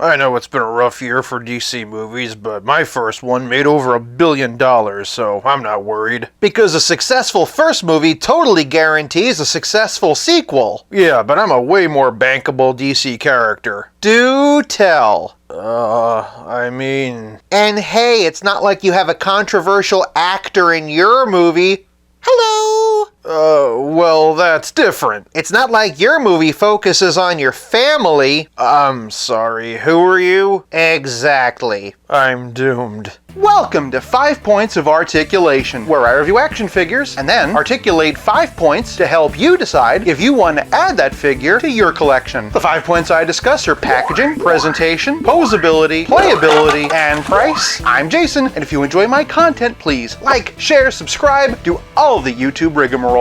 I know it's been a rough year for DC movies, but my first one made over $1 billion, so I'm not worried. Because a successful first movie totally guarantees a successful sequel. Yeah, but I'm a way more bankable DC character. Do tell. And hey, it's not like you have a controversial actor in your movie. Hello! Well, that's different. It's not like your movie focuses on your family. I'm sorry, who are you? Exactly. I'm doomed. Welcome to 5 Points of Articulation, where I review action figures and then articulate 5 points to help you decide if you want to add that figure to your collection. The 5 points I discuss are packaging, presentation, posability, playability, and price. I'm Jason, and if you enjoy my content, please like, share, subscribe, do all the YouTube rigmarole.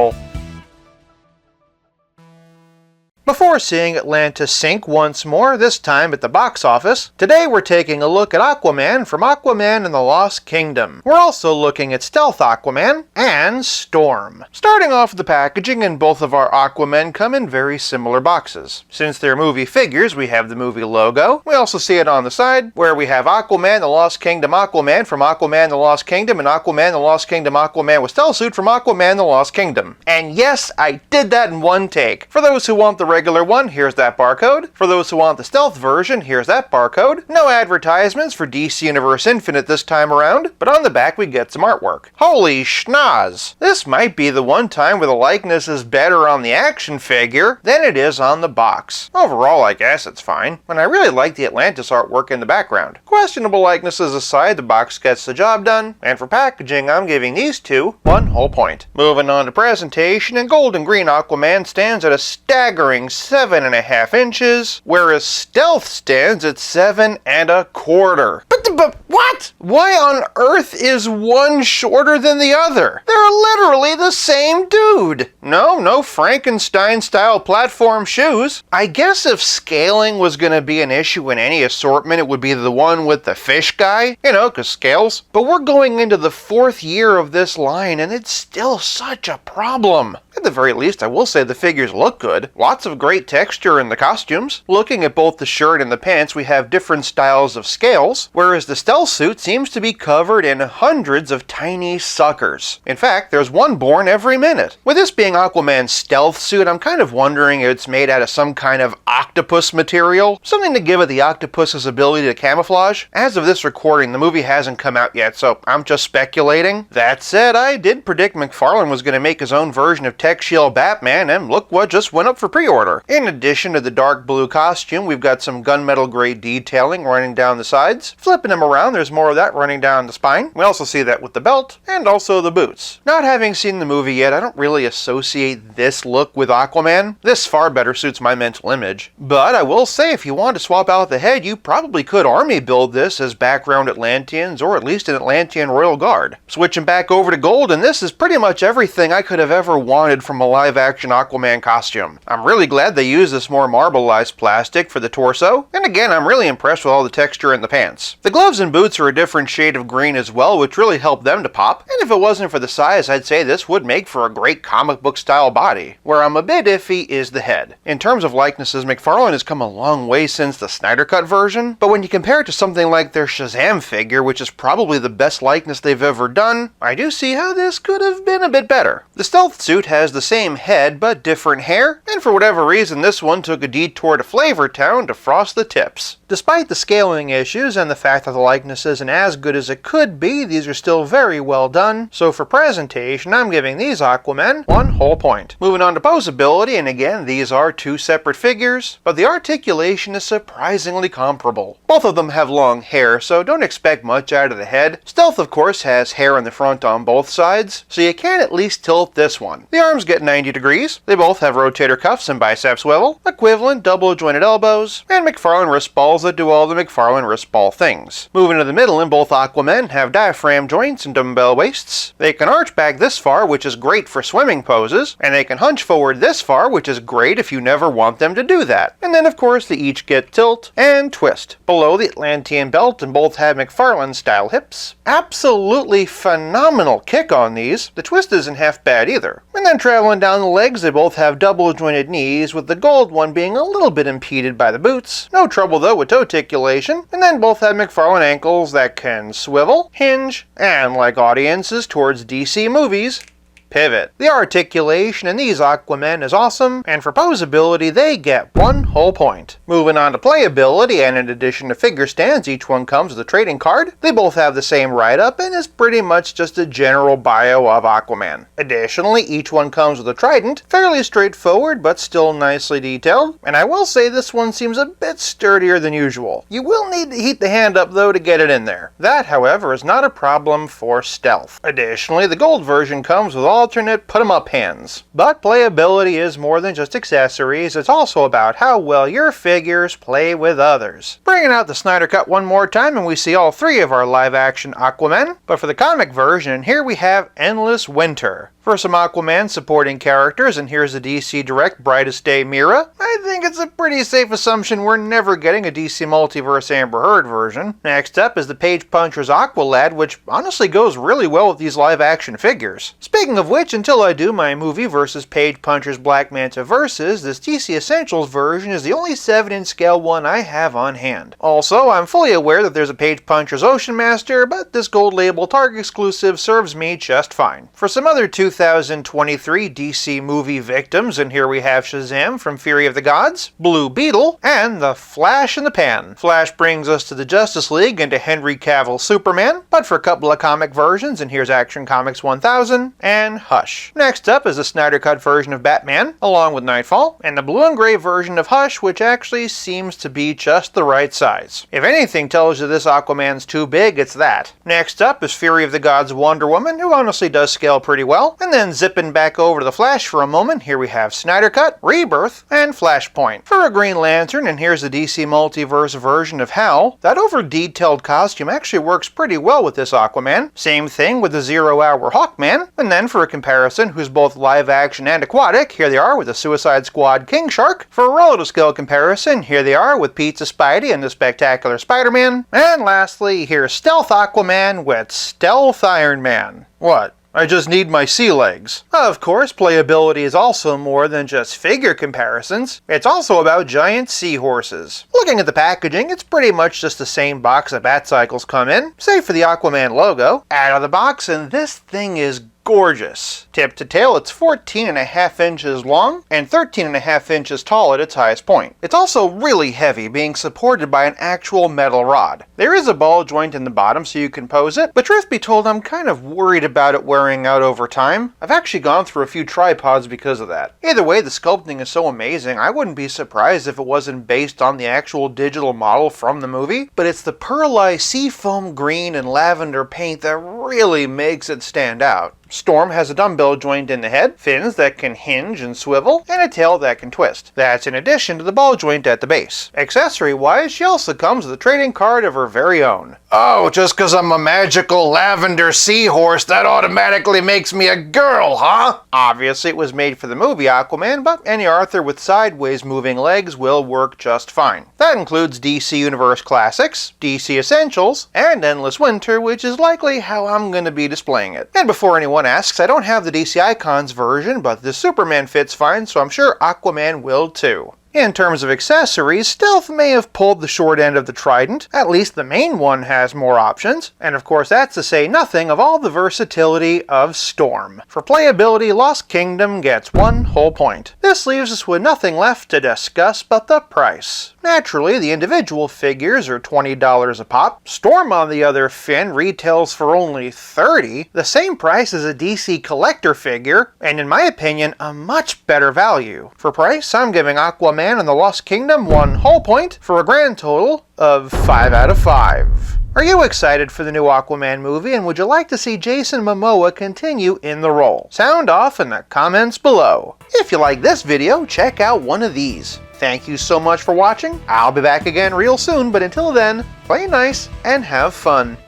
Before seeing Atlantis sink once more, this time at the box office, today we're taking a look at Aquaman from Aquaman and the Lost Kingdom. We're also looking at Stealth Aquaman and Storm. Starting off with the packaging, and both of our Aquamen come in very similar boxes. Since they're movie figures, we have the movie logo. We also see it on the side, where we have Aquaman, the Lost Kingdom Aquaman from Aquaman, the Lost Kingdom, and Aquaman, the Lost Kingdom Aquaman with Stealth Suit from Aquaman, the Lost Kingdom. And yes, I did that in one take. For those who want the regular one, here's that barcode. For those who want the stealth version, here's that barcode. No advertisements for DC Universe Infinite this time around, but on the back we get some artwork. Holy schnoz! This might be the one time where the likeness is better on the action figure than it is on the box. Overall, I guess it's fine, and I really like the Atlantis artwork in the background. Questionable likenesses aside, the box gets the job done, and for packaging, I'm giving these two 1 whole point. Moving on to presentation, and gold and green Aquaman stands at a staggering 7.5 inches, whereas Stealth stands at 7.25. But what? Why on earth is one shorter than the other? They're literally the same dude. No Frankenstein-style platform shoes. I guess if scaling was going to be an issue in any assortment, it would be the one with the fish guy, because scales. But we're going into the 4th year of this line, and it's still such a problem. At the very least, I will say the figures look good. Lots of great texture in the costumes. Looking at both the shirt and the pants, we have different styles of scales, whereas the stealth suit seems to be covered in hundreds of tiny suckers. In fact, there's one born every minute. With this being Aquaman's stealth suit, I'm kind of wondering if it's made out of some kind of octopus material, something to give it the octopus's ability to camouflage. As of this recording, the movie hasn't come out yet, so I'm just speculating. That said, I did predict McFarlane was going to make his own version of Tech Shield Batman, and look what just went up for pre-order. In addition to the dark blue costume, we've got some gunmetal gray detailing running down the sides. Flipping them around, there's more of that running down the spine. We also see that with the belt, and also the boots. Not having seen the movie yet, I don't really associate this look with Aquaman. This far better suits my mental image. But I will say, if you want to swap out the head, you probably could army build this as background Atlanteans, or at least an Atlantean Royal Guard. Switching back over to gold, and this is pretty much everything I could have ever wanted from a live-action Aquaman costume. I'm really glad they used this more marbleized plastic for the torso, and again, I'm really impressed with all the texture in the pants. The gloves and boots are a different shade of green as well, which really helped them to pop, and if it wasn't for the size, I'd say this would make for a great comic book style body. Where I'm a bit iffy is the head. In terms of likenesses, McFarlane has come a long way since the Snyder Cut version, but when you compare it to something like their Shazam figure, which is probably the best likeness they've ever done, I do see how this could have been a bit better. The stealth suit has the same head but different hair, and for whatever reason this one took a detour to Flavor Town to frost the tips. Despite the scaling issues and the fact that the likeness isn't as good as it could be, these are still very well done, so for presentation I'm giving these Aquamen 1 whole point. Moving on to posability, and again these are 2 separate figures, but the articulation is surprisingly comparable. Both of them have long hair, so don't expect much out of the head. Stealth of course has hair in the front on both sides, so you can at least tilt this one. The arms get 90 degrees, they both have rotator cuffs and bicep swivel, equivalent double jointed elbows, and McFarlane wrist balls that do all the McFarlane wrist ball things. Moving to the middle, and both Aquamen have diaphragm joints and dumbbell waists. They can arch back this far, which is great for swimming poses, and they can hunch forward this far, which is great if you never want them to do that. And then of course they each get tilt and twist below the Atlantean belt, and both have McFarlane style hips. Absolutely phenomenal kick on these. The twist isn't half bad either. And then And traveling down the legs, they both have double jointed knees, with the gold one being a little bit impeded by the boots. No trouble though with toe articulation, and then both have McFarlane ankles that can swivel, hinge, and like audiences towards DC movies, pivot. The articulation in these Aquamen is awesome, and for posability they get 1 whole point. Moving on to playability, and in addition to figure stands, each one comes with a trading card. They both have the same write-up and is pretty much just a general bio of Aquaman. Additionally, each one comes with a trident, fairly straightforward but still nicely detailed, and I will say this one seems a bit sturdier than usual. You will need to heat the hand up though to get it in there. That, however, is not a problem for stealth. Additionally, the gold version comes with alternate put-em-up hands. But playability is more than just accessories, it's also about how well your figures play with others. Bringing out the Snyder Cut one more time and we see all 3 of our live-action Aquamen, but for the comic version, here we have Endless Winter. For some Aquaman supporting characters, and here's the DC Direct Brightest Day Mira. I think it's a pretty safe assumption we're never getting a DC Multiverse Amber Heard version. Next up is the Page Puncher's Aqualad, which honestly goes really well with these live-action figures. Speaking of which, until I do my movie versus Page Puncher's Black Manta Versus, this DC Essentials version is the only 7-inch scale one I have on hand. Also, I'm fully aware that there's a Page Puncher's Ocean Master, but this gold label Target exclusive serves me just fine. For some other 2023 DC movie victims, and here we have Shazam from Fury of the Gods, Blue Beetle, and the Flash in the Pan. Flash brings us to the Justice League and to Henry Cavill's Superman, but for a couple of comic versions, and here's Action Comics 1000 and Hush. Next up is the Snyder Cut version of Batman, along with Nightfall, and the blue and gray version of Hush, which actually seems to be just the right size. If anything tells you this Aquaman's too big, it's that. Next up is Fury of the Gods Wonder Woman, who honestly does scale pretty well, and then zipping back over to the Flash for a moment, here we have Snyder Cut, Rebirth, and Flashpoint. For a Green Lantern, and here's the DC Multiverse version of Hal, that over-detailed costume actually works pretty well with this Aquaman. Same thing with the Zero Hour Hawkman, and then for a comparison who's both live-action and aquatic, here they are with the Suicide Squad King Shark. For a relative scale comparison, here they are with Pizza Spidey and the Spectacular Spider-Man. And lastly, here's Stealth Aquaman with Stealth Iron Man. What? I just need my sea legs. Of course, playability is also more than just figure comparisons. It's also about giant seahorses. Looking at the packaging, it's pretty much just the same box that Batcycles come in, save for the Aquaman logo. Out of the box, and this thing is gorgeous. Tip to tail, it's 14.5 inches long and 13.5 inches tall at its highest point. It's also really heavy, being supported by an actual metal rod. There is a ball joint in the bottom so you can pose it, but truth be told, I'm kind of worried about it wearing out over time. I've actually gone through a few tripods because of that. Either way, the sculpting is so amazing, I wouldn't be surprised if it wasn't based on the actual digital model from the movie, but it's the pearlized seafoam green and lavender paint that really makes it stand out. Storm has a dumbbell joint in the head, fins that can hinge and swivel, and a tail that can twist. That's in addition to the ball joint at the base. Accessory-wise, she also comes with a trading card of her very own. Oh, just because I'm a magical lavender seahorse, that automatically makes me a girl, huh? Obviously, it was made for the movie Aquaman, but any Arthur with sideways moving legs will work just fine. That includes DC Universe Classics, DC Essentials, and Endless Winter, which is likely how I'm going to be displaying it. And before anyone asks, I don't have the DC Icons version, but the Superman fits fine, so I'm sure Aquaman will too. In terms of accessories, Stealth may have pulled the short end of the trident. At least the main one has more options. And of course that's to say nothing of all the versatility of Storm. For playability, Lost Kingdom gets 1 whole point. This leaves us with nothing left to discuss but the price. Naturally, the individual figures are $20 a pop. Storm, on the other fin, retails for only $30, the same price as a DC collector figure, and in my opinion, a much better value. For price, I'm giving Aquaman and the Lost Kingdom 1 whole point for a grand total of 5 out of 5. Are you excited for the new Aquaman movie, and would you like to see Jason Momoa continue in the role? Sound off in the comments below. If you like this video, check out one of these. Thank you so much for watching. I'll be back again real soon, but until then, play nice and have fun.